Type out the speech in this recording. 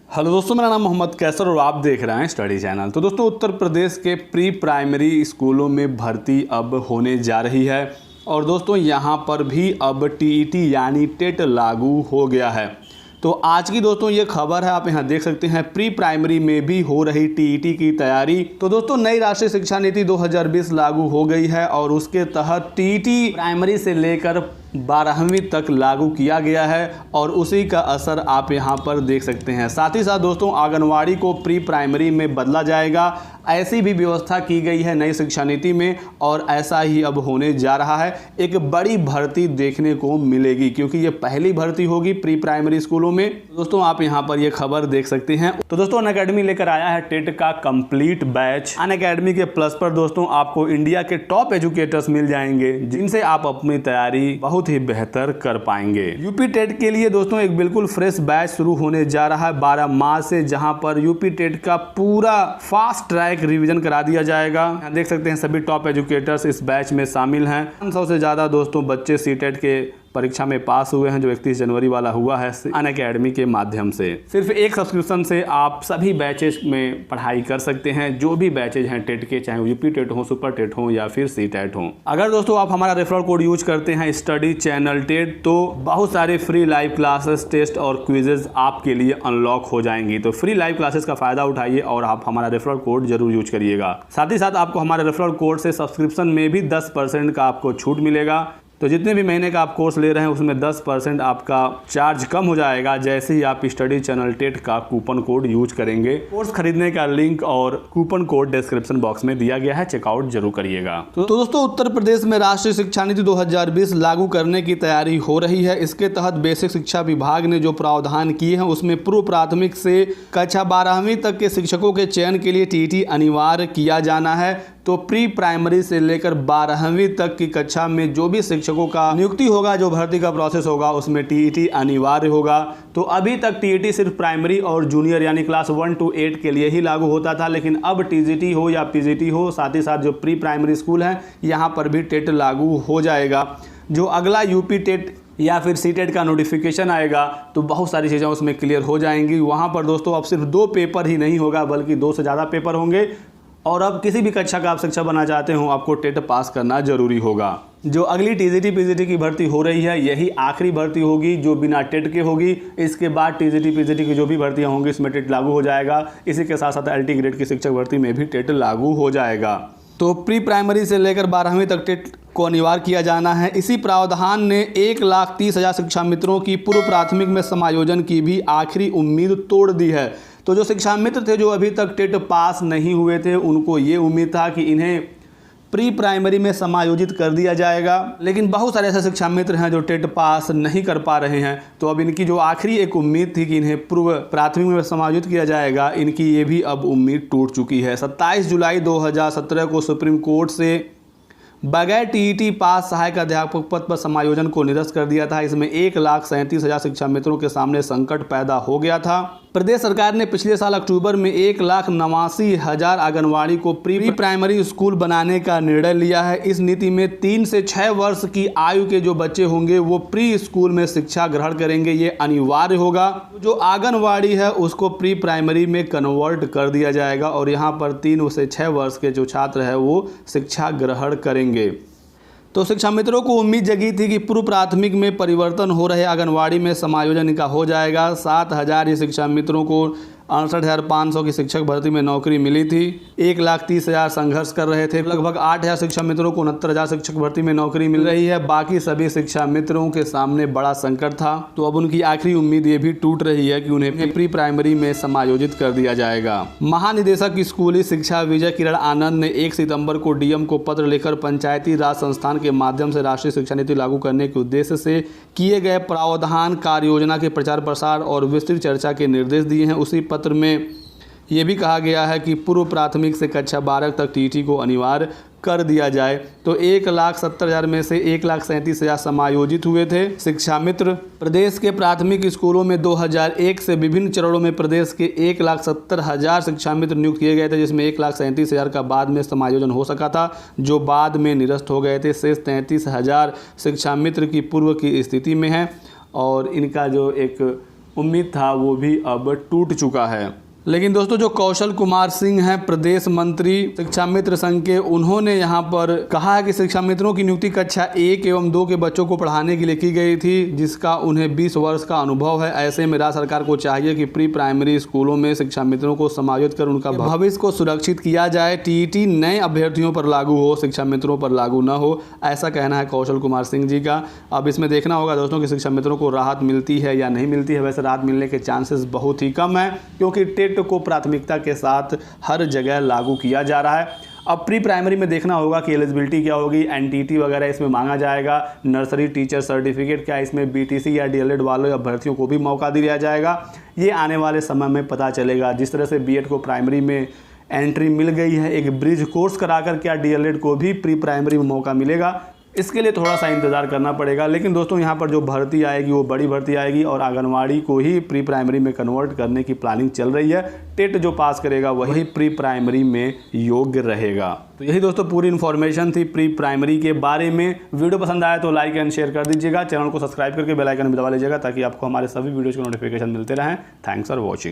Hello दोस्तों, मेरा नाम मोहम्मद कैसर और आप देख रहे हैं स्टडी चैनल। तो दोस्तों, उत्तर प्रदेश के प्री प्राइमरी स्कूलों में भर्ती अब होने जा रही है और दोस्तों यहाँ पर भी अब टीईटी यानी टेट लागू हो गया है। तो आज की दोस्तों ये खबर है, आप यहाँ देख सकते हैं प्री प्राइमरी में भी हो रही टीईटी की तैयारी। तो दोस्तों, नई राष्ट्रीय शिक्षा नीति 2020 लागू हो गई है और उसके तहत टीईटी प्राइमरी से लेकर 12वीं तक लागू किया गया है और उसी का असर आप यहाँ पर देख सकते हैं। साथ ही साथ दोस्तों, आंगनवाड़ी को प्री प्राइमरी में बदला जाएगा, ऐसी भी व्यवस्था की गई है नई शिक्षा नीति में और ऐसा ही अब होने जा रहा है। एक बड़ी भर्ती देखने को मिलेगी क्योंकि ये पहली भर्ती होगी प्री प्राइमरी स्कूलों में। दोस्तों, आप यहाँ पर ये खबर देख सकते हैं। तो दोस्तों, अनअकैडमी लेकर आया है टेट का कंप्लीट बैच। अनअकैडमी के प्लस पर दोस्तों आपको इंडिया के टॉप एजुकेटर्स मिल जाएंगे जिनसे आप अपनी तैयारी बहुत ही बेहतर कर पाएंगे। यूपी टेट के लिए दोस्तों एक बिल्कुल फ्रेश बैच शुरू होने जा रहा है 12 मार्च से, जहां पर यूपी टेट का पूरा फास्ट ट्रैक रिवीजन करा दिया जाएगा। यहाँ देख सकते हैं सभी टॉप एजुकेटर्स इस बैच में शामिल हैं। 500 से ज्यादा दोस्तों बच्चे सीटेट के परीक्षा में पास हुए हैं जो 31 जनवरी वाला हुआ है अनअकैडमी के माध्यम से। सिर्फ एक सब्सक्रिप्शन से आप सभी बैचेस में पढ़ाई कर सकते हैं, जो भी बैचेज हैं टेट के, चाहे यूपी टेट हो, सुपर टेट हो या फिर सी टेट हो। अगर दोस्तों आप हमारा रेफरल कोड यूज करते हैं स्टडी चैनल टेट, तो बहुत सारे फ्री लाइव क्लासेस, टेस्ट और क्विजेज आपके लिए अनलॉक हो जाएंगी। तो फ्री लाइव क्लासेस का फायदा उठाइए और आप हमारा रेफरल कोड जरूर यूज करिएगा। साथ ही साथ आपको हमारे रेफरल कोड से सब्सक्रिप्शन में भी 10% का आपको छूट मिलेगा। तो जितने भी महीने का आप कोर्स ले रहे हैं उसमें 10% आपका चार्ज कम हो जाएगा जैसे ही आप स्टडी चैनल टेट का कूपन कोड यूज करेंगे। कोर्स खरीदने का लिंक और कूपन कोड डिस्क्रिप्शन बॉक्स में दिया गया है, चेकआउट जरूर करिएगा। तो दोस्तों, उत्तर प्रदेश में राष्ट्रीय शिक्षा नीति 2020 लागू करने की तैयारी हो रही है। इसके तहत बेसिक शिक्षा विभाग ने जो प्रावधान किए हैं उसमें पूर्व प्राथमिक से कक्षा 12वीं तक के शिक्षकों के चयन के लिए टीईटी अनिवार्य किया जाना है। तो प्री प्राइमरी से लेकर 12वीं तक की कक्षा में जो भी शिक्षकों का नियुक्ति होगा, जो भर्ती का प्रोसेस होगा, उसमें टीईटी अनिवार्य होगा। तो अभी तक टीईटी सिर्फ प्राइमरी और जूनियर यानी क्लास 1 to 8 के लिए ही लागू होता था, लेकिन अब टीजीटी हो या पीजीटी हो, साथ ही साथ जो प्री प्राइमरी स्कूल हैं यहाँ पर भी टेट लागू हो जाएगा। जो अगला यूपी टेट या फिर सी टेट का नोटिफिकेशन आएगा तो बहुत सारी चीज़ें उसमें क्लियर हो जाएंगी। वहाँ पर दोस्तों अब सिर्फ 2 पेपर ही नहीं होगा बल्कि 2 से ज़्यादा पेपर होंगे और अब किसी भी कक्षा का आप शिक्षक बनना चाहते हो आपको टेट पास करना जरूरी होगा। जो अगली टीजीटी पीजीटी की भर्ती हो रही है यही आखिरी भर्ती होगी जो बिना टेट के होगी। इसके बाद टीजीटी पीजीटी की जो भी भर्तियां होंगी इसमें टेट लागू हो जाएगा। इसी के साथ साथ एलटी ग्रेड की शिक्षक भर्ती में भी टेट लागू हो जाएगा। तो प्री प्राइमरी से लेकर 12वीं तक टेट को अनिवार्य किया जाना है। इसी प्रावधान ने 1,30,000 शिक्षा मित्रों की पूर्व प्राथमिक में समायोजन की भी आखिरी उम्मीद तोड़ दी है। तो जो शिक्षा मित्र थे जो अभी तक टेट पास नहीं हुए थे उनको ये उम्मीद था कि इन्हें प्री प्राइमरी में समायोजित कर दिया जाएगा, लेकिन बहुत सारे ऐसे शिक्षा मित्र हैं जो टेट पास नहीं कर पा रहे हैं। तो अब इनकी जो आखिरी एक उम्मीद थी कि इन्हें पूर्व प्राथमिक में समायोजित किया जाएगा, इनकी ये भी अब उम्मीद टूट चुकी है। 27 जुलाई 2017 को सुप्रीम कोर्ट से बगैर टीईटी पास सहायक अध्यापक पद पर समायोजन को निरस्त कर दिया था। इसमें 1,37,000 शिक्षा मित्रों के सामने संकट पैदा हो गया था। प्रदेश सरकार ने पिछले साल अक्टूबर में 1,89,000 आंगनवाड़ी को प्री प्राइमरी स्कूल बनाने का निर्णय लिया है। इस नीति में 3 से 6 वर्ष की आयु के जो बच्चे होंगे वो प्री स्कूल में शिक्षा ग्रहण करेंगे, ये अनिवार्य होगा। जो आंगनवाड़ी है उसको प्री प्राइमरी में कन्वर्ट कर दिया जाएगा और यहाँ पर 3 से 6 वर्ष के जो छात्र है वो शिक्षा ग्रहण करेंगे। तो शिक्षा मित्रों को उम्मीद जगी थी कि पूर्व प्राथमिक में परिवर्तन हो रहे आंगनवाड़ी में समायोजन का हो जाएगा। 7,000 शिक्षा मित्रों को 68,500 की शिक्षक भर्ती में नौकरी मिली थी। 1,30,000 संघर्ष कर रहे थे। लगभग 8,000 शिक्षा मित्रों को 69,000 शिक्षक भर्ती में नौकरी मिल रही है। बाकी सभी शिक्षा मित्रों के सामने बड़ा संकट था। तो अब उनकी आखिरी उम्मीद ये भी टूट रही है कि उन्हें प्री प्राइमरी में समायोजित कर दिया जाएगा। महानिदेशक स्कूली शिक्षा विजय किरण आनंद ने 1 सितंबर को डीएम को पत्र लिखकर पंचायती राज संस्थान के माध्यम से राष्ट्रीय शिक्षा नीति लागू करने के उद्देश्य से किए गए प्रावधान, कार्य योजना के प्रचार प्रसार और विस्तृत चर्चा के निर्देश दिए हैं। उसी पत्र में यह भी कहा गया है कि पूर्व प्राथमिक से कक्षा 12 तक टीईटी को अनिवार्य कर दिया जाए। तो 1,70,000 में से 1,37,000 समायोजित हुए थे शिक्षा मित्र। प्रदेश के प्राथमिक स्कूलों में 2001 से विभिन्न चरणों में प्रदेश के 1,70,000 शिक्षा मित्र नियुक्त किए गए थे, जिसमें 1,37,000 का बाद में समायोजन हो सका था जो बाद में निरस्त हो गए थे। शेष 33,000 शिक्षा मित्र की पूर्व की स्थिति में है और इनका जो एक उम्मीद था वो भी अब टूट चुका है। लेकिन दोस्तों जो कौशल कुमार सिंह हैं प्रदेश मंत्री शिक्षा मित्र संघ के, उन्होंने यहाँ पर कहा है कि शिक्षा मित्रों की नियुक्ति कक्षा 1 एवं 2 के बच्चों को पढ़ाने के लिए की गई थी, जिसका उन्हें 20 वर्ष का अनुभव है। ऐसे में राज्य सरकार को चाहिए कि प्री प्राइमरी स्कूलों में शिक्षा मित्रों को समायोजित कर उनका भविष्य को सुरक्षित किया जाए। टीईटी नए अभ्यर्थियों पर लागू हो, शिक्षा मित्रों पर लागू न हो, ऐसा कहना है कौशल कुमार सिंह जी का। अब इसमें देखना होगा दोस्तों कि शिक्षा मित्रों को राहत मिलती है या नहीं मिलती है। वैसे राहत मिलने के चांसेस बहुत ही कम है, क्योंकि टेट को प्राथमिकता के साथ हर जगह लागू किया जा रहा है। अब प्री प्राइमरी में देखना होगा कि एलिजिबिलिटी क्या होगी, एनटीटी वगैरह इसमें मांगा जाएगा, नर्सरी टीचर सर्टिफिकेट क्या इसमें बीटीसी या डीएलएड वाले अभ्यर्थियों को भी मौका दिया जाएगा। ये आने वाले समय में पता चलेगा। जिस तरह से बीएड को प्राइमरी में एंट्री मिल गई है, एक ब्रिज कोर्स कराकर क्या डीएलएड को भी प्री प्राइमरी में मौका मिलेगा, इसके लिए थोड़ा सा इंतज़ार करना पड़ेगा। लेकिन दोस्तों यहाँ पर जो भर्ती आएगी वो बड़ी भर्ती आएगी और आंगनवाड़ी को ही प्री प्राइमरी में कन्वर्ट करने की प्लानिंग चल रही है। टेट जो पास करेगा वही प्री प्राइमरी में योग्य रहेगा। तो यही दोस्तों पूरी इन्फॉर्मेशन थी प्री प्राइमरी के बारे में। वीडियो पसंद आया तो लाइक एंड शेयर कर दीजिएगा, चैनल को सब्सक्राइब करके बेल आइकन दबा लीजिएगा ताकि आपको हमारे सभी वीडियोज़ के नोटिफिकेशन मिलते रहें। Thanks for watching.